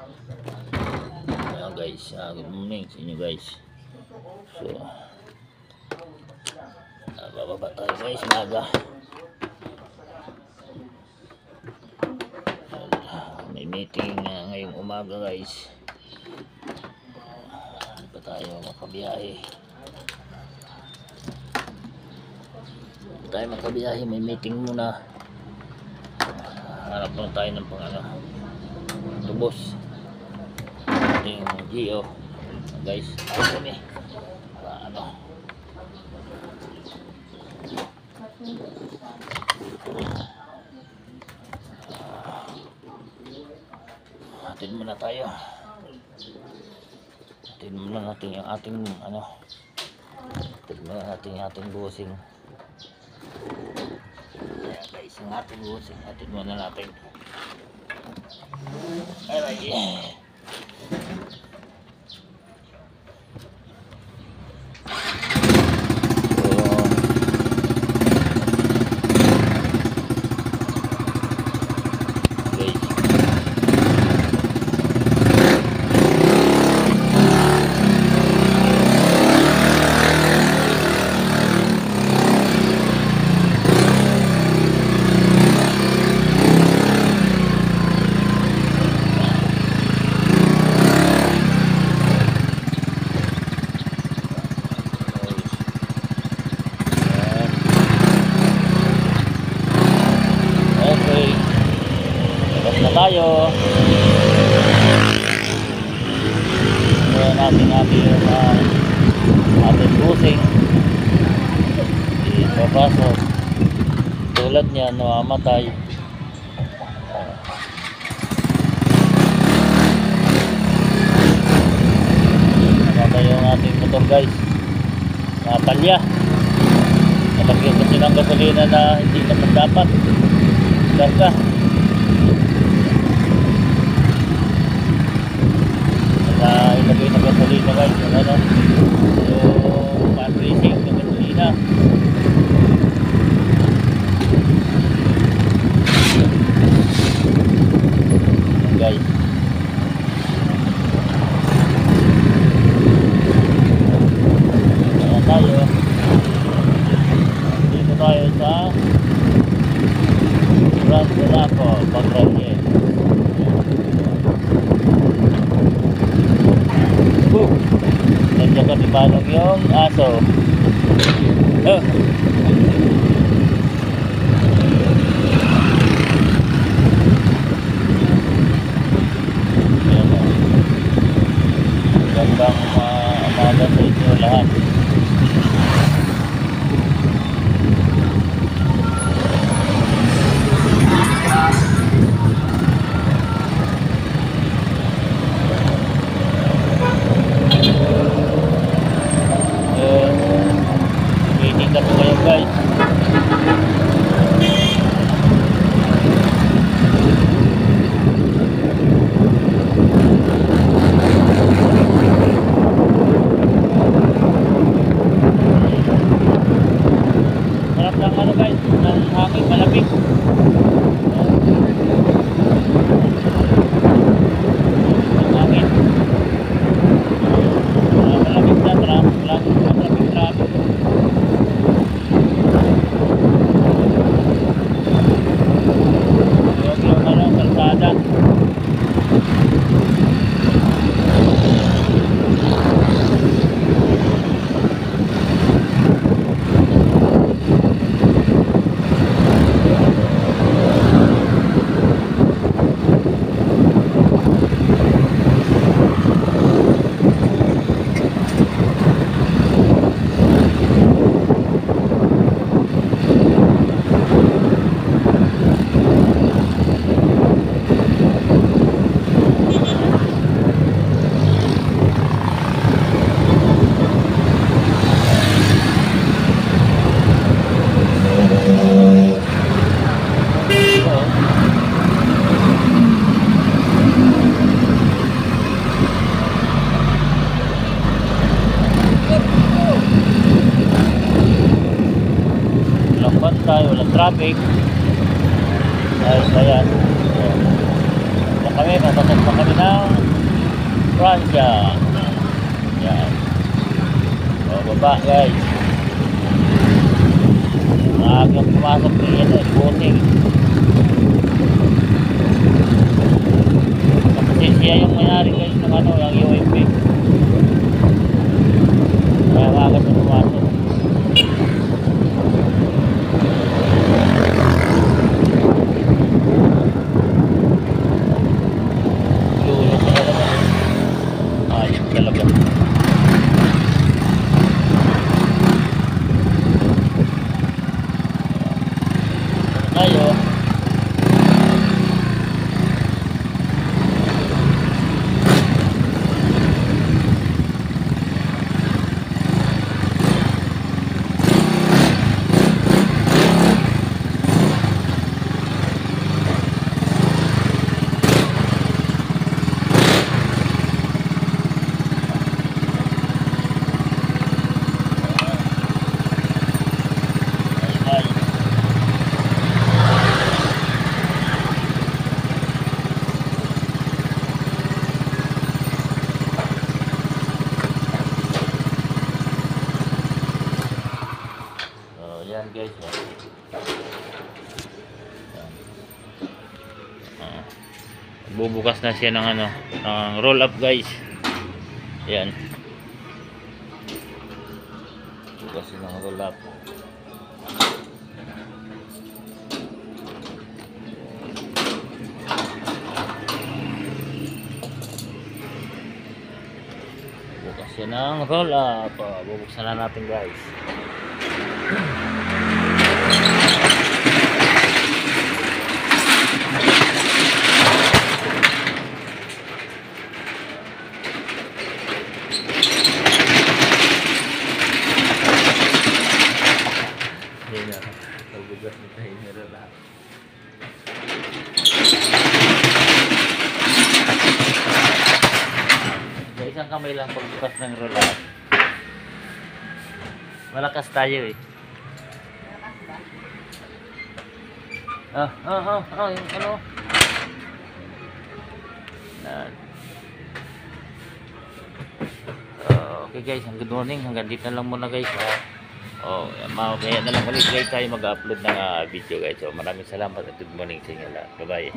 Ayan guys, good morning sa inyo guys. So bababa tayo guys, maga. May meeting ngayong umaga guys. Hindi pa tayo makabiyahe. Hindi tayo makabiyahe, may meeting muna. Harap lang tayo ng tubos. Ating Gio guys, kami atin muna tayo. Atin muna natin yung ating atin muna natin yung ating busing. Ayan guys, yung ating busing atin muna natin. Alright. Tayo natin yung ating busing ipapasok. Tulad niya namamatay. Namatay yung ating motor guys, napalya. Nalagyan kasi ng gasolina na hindi naman dapat karga. Ilagay na gasolina guys, yung pan racing na gasolina. Guys, ayan tayo. Dito tayo sa Grand Monaco, Pagranye. Nandiyan ka di balong yung aso. Gandang umaga sa inyo lahat. Meeting kami ngayon guys. Sarap lang guys, ng hangin malamig. Ang hangin malamig na traffic. Kalsada. Walang traffic. Ayan. kami, papasok pa kami ng Francia. Yan. O, baba guys. Maagang pumasok din yan eh, buting. Kasi siya yung mayari guys ng ano, yung UAP. Kaya maaga siya pumasok. Lulot na naman. Ayun talaga. Tayo. Yan guys. Bubukas na siya ng ano, ng roll up guys. Yan. Bukas ng roll up. Bukas siya ng roll up. Bubuksan na natin guys. Bugas na tayo nirala. Sa isang kamay lang pagbukas ng roll-up. Malakas tayo eh. Yung ano. Okay guys, good morning. Hanggang dito na lang muna guys. Mamaya na lang ulit guys tayo mag-upload ng video guys. So maraming salamat at good morning sa inyo lahat. Bye bye.